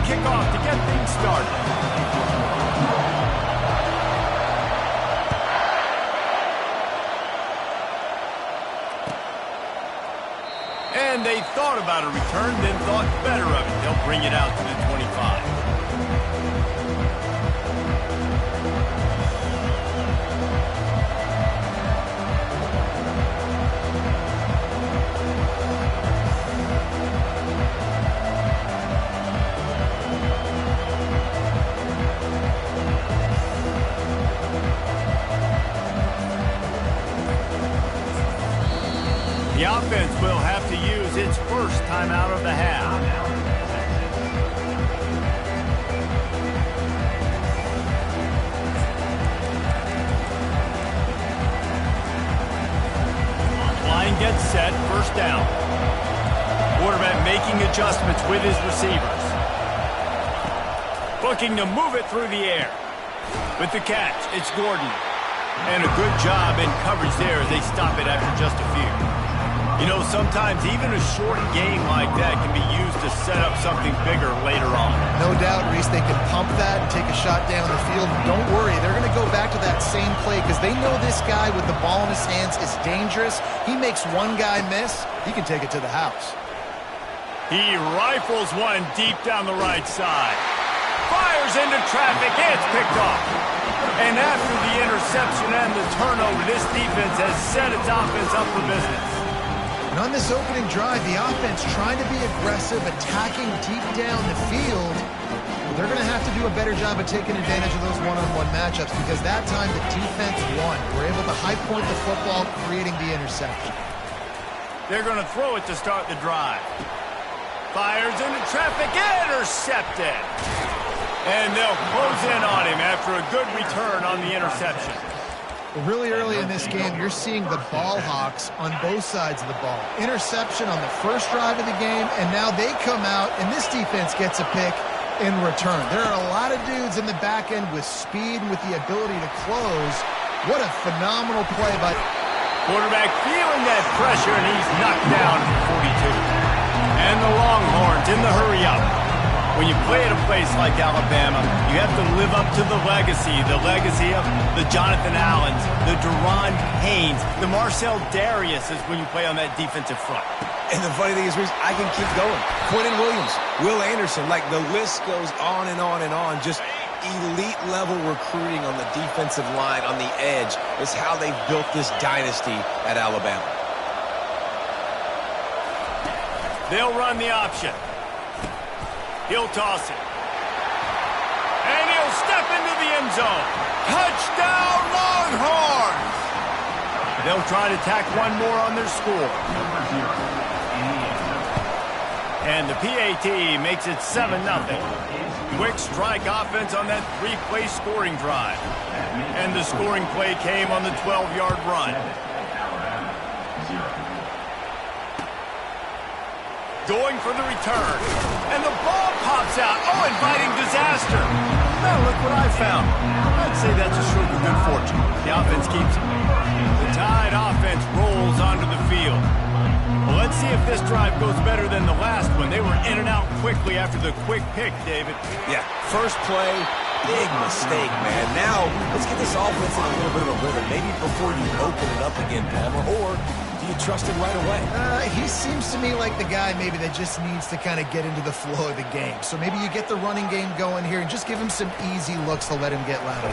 kickoff to get things started. And they thought about a return, then thought better of it. They'll bring it out to the 25. The offense will have to use its first timeout of the half. Line gets set, first down. Quarterback making adjustments with his receivers. Looking to move it through the air. With the catch, it's Gordon. And a good job in coverage there as they stop it after just a few. You know, sometimes even a short game like that can be used to set up something bigger later on. No doubt, Reese, they can pump that and take a shot down the field. Don't worry, they're going to go back to that same play because they know this guy with the ball in his hands is dangerous. He makes one guy miss, he can take it to the house. He rifles one deep down the right side. Fires into traffic, and it's picked off. And after the interception and the turnover, this defense has set its offense up for business. And on this opening drive, the offense trying to be aggressive, attacking deep down the field. They're going to have to do a better job of taking advantage of those one-on-one matchups because that time the defense won. We're able to high point the football, creating the interception. They're going to throw it to start the drive. Fires into traffic, intercepted. And they'll close in on him after a good return on the interception. Really early in this game, you're seeing the ball hawks on both sides of the ball. Interception on the first drive of the game, and now they come out, and this defense gets a pick in return. There are a lot of dudes in the back end with speed and with the ability to close, What a phenomenal play by... Quarterback feeling that pressure, and he's knocked down for 42. And the Longhorns in the hurry-up. When you play at a place like Alabama, you have to live up to the legacy of the Jonathan Allens, the Deron Haynes, the Marcel Dariuses when you play on that defensive front. And the funny thing is, Reese, I can keep going. Quentin Williams, Will Anderson, like the list goes on and on and on. Just elite-level recruiting on the defensive line, on the edge, is how they've built this dynasty at Alabama. They'll run the option. He'll toss it. And he'll step into the end zone. Touchdown, Longhorns! They'll try to tack one more on their score. And the PAT makes it 7-0. Quick strike offense on that 3-play scoring drive. And the scoring play came on the 12-yard run. Going for the return. And the ball pops out. Oh, inviting disaster. Now look what I found. I'd say that's a stroke of good fortune. The offense keeps it. The Tide offense rolls onto the field. Well, let's see if this drive goes better than the last one. They were in and out quickly after the quick pick, David. Yeah, first play, big mistake, man. Now, let's get this offense in a little bit of a rhythm. Maybe before you open it up again, Palmer, or do you trust him right away? He seems to me like the guy maybe that just needs to kind of get into the flow of the game. So maybe you get the running game going here and just give him some easy looks to let him get loud.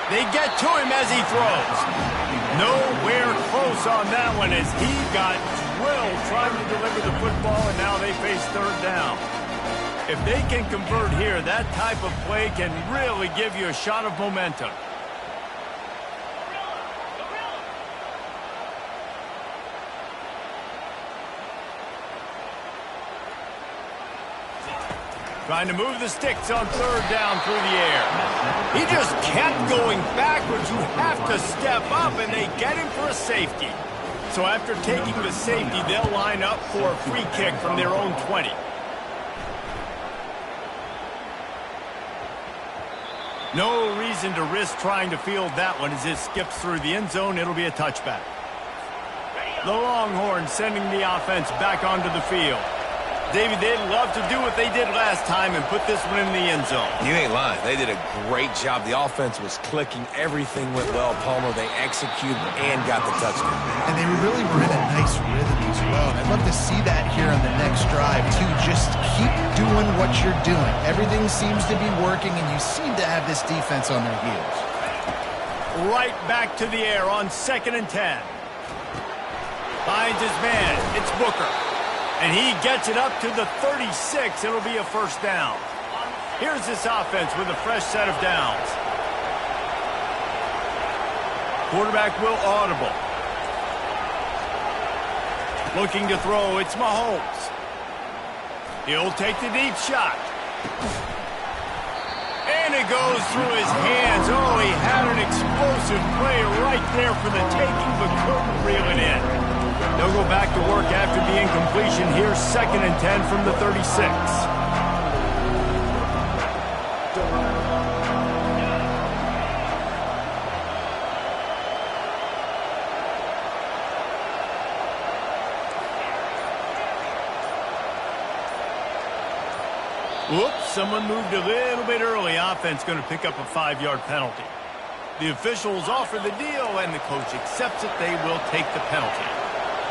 They get to him as he throws. Nowhere close on that one as he got drilled trying to deliver the football, and now they face third down. If they can convert here, that type of play can really give you a shot of momentum. Trying to move the sticks on third down through the air. He just kept going backwards. You have to step up, and they get him for a safety. So after taking the safety, they'll line up for a free kick from their own 20. No reason to risk trying to field that one as it skips through the end zone. It'll be a touchback. The Longhorns sending the offense back onto the field. David, they'd love to do what they did last time and put this one in the end zone. You ain't lying. They did a great job. The offense was clicking. Everything went well, Palmer. They executed and got the touchdown. And they really were in a nice rhythm as well. And I'd love to see that here on the next drive, too. Just keep doing what you're doing. Everything seems to be working, and you seem to have this defense on their heels. Right back to the air on 2nd and 10. Finds his man. It's Booker. And he gets it up to the 36. It'll be a first down. Here's this offense with a fresh set of downs. Quarterback will audible. Looking to throw, it's Mahomes. He'll take the deep shot. And it goes through his hands. Oh, he had an explosive play right there for the taking, but couldn't reel it in. They'll go back to work after the incompletion. Here's 2nd and 10 from the 36. Whoops, someone moved a little bit early. Offense going to pick up a 5-yard penalty. The officials offer the deal, and the coach accepts it. They will take the penalty.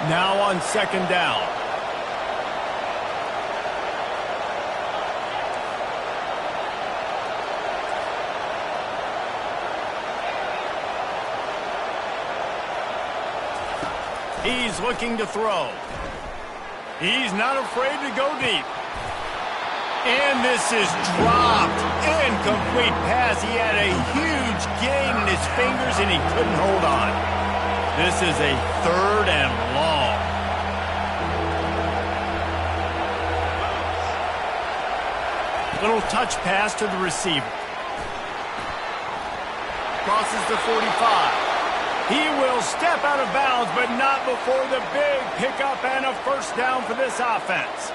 Now on 2nd down. He's looking to throw. He's not afraid to go deep. And this is dropped. Incomplete pass. He had a huge gain in his fingers, and he couldn't hold on. This is a 3rd and long. Little touch pass to the receiver. Crosses the 45. He will step out of bounds, but not before the big pickup and a first down for this offense.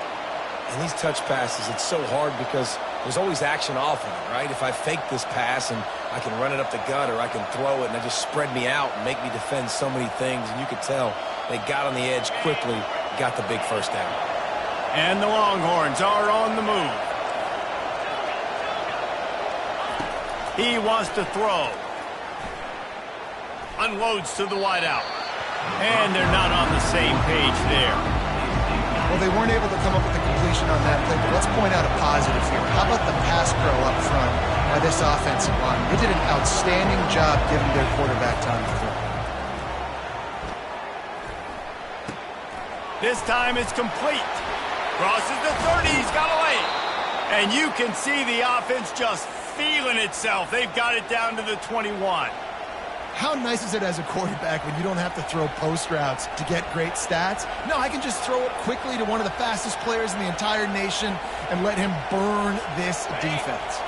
And these touch passes, it's so hard because there's always action off of it, right? If I fake this pass and I can run it up the gut or I can throw it and it just spread me out and make me defend so many things. And you could tell they got on the edge quickly, got the big first down. And the Longhorns are on the move. He wants to throw. Unloads to the wideout. And they're not on the same page there. Well, they weren't able to come up with a completion on that play, but let's point out a positive here. How about the pass pro up front by this offensive line? They did an outstanding job giving their quarterback time to throw. This time it's complete. Crosses the 30, he's got a lane. And you can see the offense just feeling itself. They've got it down to the 21. How nice is it as a quarterback when you don't have to throw post routes to get great stats? No, I can just throw it quickly to one of the fastest players in the entire nation and let him burn this defense.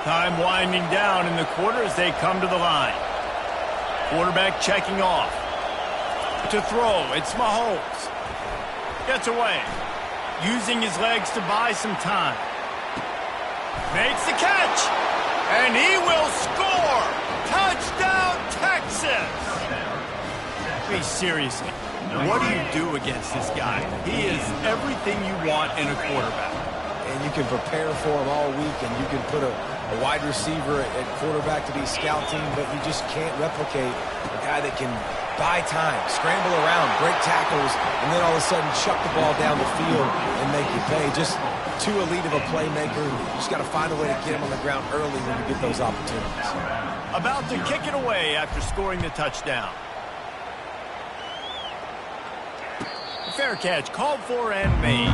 Time winding down in the quarter as they come to the line. Quarterback checking off. To throw, it's Mahomes. Gets away. Using his legs to buy some time. Makes the catch. And he will score. Touchdown, Texas. Be serious. What do you do against this guy? He is everything you want in a quarterback. And you can prepare for him all week, and you can put a wide receiver at quarterback to be scouting, but you just can't replicate a guy that can buy time, scramble around, break tackles, and then all of a sudden chuck the ball down the field and make you pay. Just too elite of a playmaker. You just got to find a way to get him on the ground early when you get those opportunities. About to kick it away after scoring the touchdown. Fair catch called for and made.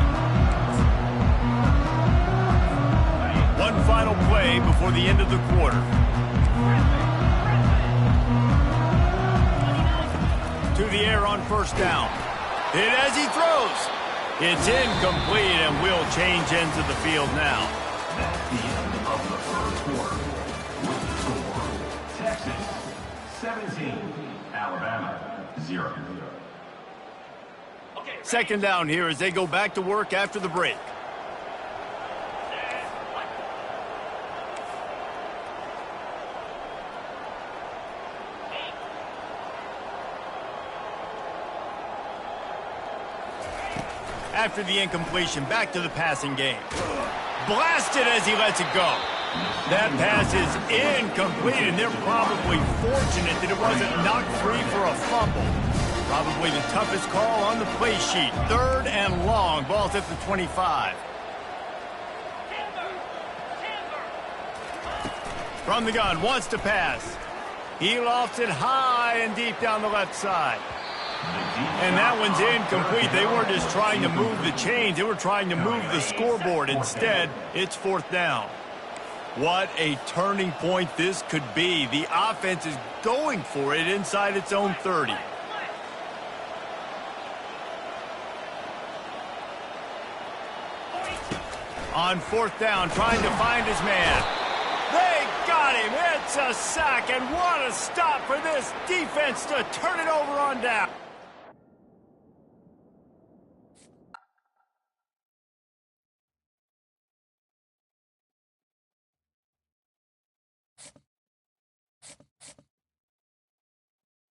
One final play before the end of the quarter. To the air on first down. Hit as he throws. It's incomplete and will change ends of the field now. That's the end of the first quarter. With the score, Texas 17, Alabama 0. Second down here as they go back to work after the break. After the incompletion, back to the passing game. Blasted as he lets it go. That pass is incomplete, and they're probably fortunate that it wasn't knocked free for a fumble. Probably the toughest call on the play sheet. Third and long. Ball's at the 25. From the gun, wants to pass. He lofts it high and deep down the left side. And that one's incomplete. They weren't just trying to move the chains. They were trying to move the scoreboard. Instead, it's fourth down. What a turning point this could be. The offense is going for it inside its own 30. On fourth down, trying to find his man. They got him. It's a sack, and what a stop for this defense to turn it over on down.